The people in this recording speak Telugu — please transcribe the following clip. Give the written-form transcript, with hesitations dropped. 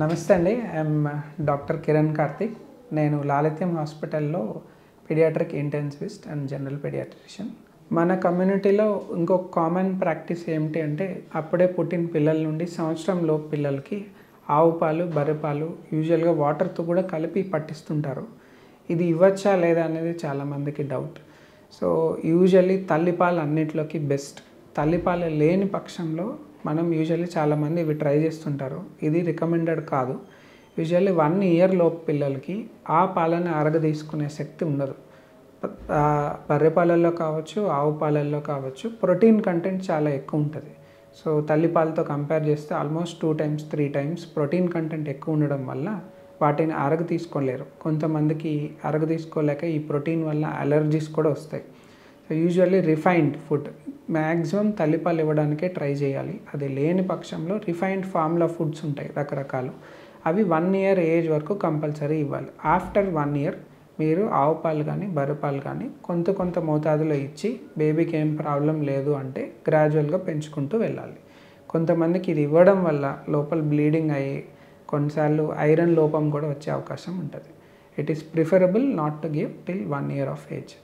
నమస్తే అండి. I'm doctor Kiran Karthik. నేను లాలిత్యం హాస్పిటల్లో paediatric intensivist and general paediatrician. మన కమ్యూనిటీలో ఇంకొక కామన్ ప్రాక్టీస్ ఏమిటి అంటే అప్పుడే పుట్టిన పిల్లల నుండి సంవత్సరం లోపు పిల్లలకి ఆవు పాలు, బర్రె పాలు యూజువల్గా వాటర్తో కూడా కలిపి పట్టిస్తుంటారు. ఇది ఇవ్వచ్చా లేదా అనేది చాలామందికి డౌట్. సో యూజువల్లీ తల్లిపాలు అన్నిట్లోకి బెస్ట్. తల్లిపాలు లేని పక్షంలో మనం యూజువల్లీ చాలామంది ఇవి ట్రై చేస్తుంటారు. ఇది రికమెండెడ్ కాదు. యూజువల్లీ 1 ఇయర్ లోపు పిల్లలకి ఆ పాలను అరగదీసుకునే శక్తి ఉండదు. బర్రె పాలల్లో కావచ్చు, ఆవు పాలల్లో కావచ్చు ప్రోటీన్ కంటెంట్ చాలా ఎక్కువ ఉంటుంది. సో తల్లిపాలతో కంపేర్ చేస్తే almost 2 times 3 times protein content ఎక్కువ ఉండడం వల్ల వాటిని అరగ తీసుకోలేరు. కొంతమందికి అరగ తీసుకోలేక ఈ ప్రోటీన్ వల్ల అలర్జీస్ కూడా వస్తాయి. So usually refined food maximum తల్లిపాలు ఇవ్వడానికే ట్రై చేయాలి. అది లేని పక్షంలో రిఫైన్డ్ ఫార్ములా ఫుడ్స్ ఉంటాయి రకరకాలు. అవి 1 year ఏజ్ వరకు కంపల్సరీ ఇవ్వాలి. ఆఫ్టర్ 1 year మీరు ఆవు పాలు కానీ బర్రె పాలు కానీ కొంత మోతాదులో ఇచ్చి బేబీకి ఏం ప్రాబ్లం లేదు అంటే గ్రాడ్యువల్గా పెంచుకుంటూ వెళ్ళాలి. కొంతమందికి ఇది ఇవ్వడం వల్ల లోపల బ్లీడింగ్ అయ్యి కొన్నిసార్లు ఐరన్ లోపం కూడా వచ్చే అవకాశం ఉంటుంది. It is preferable not to give till 1 year of age.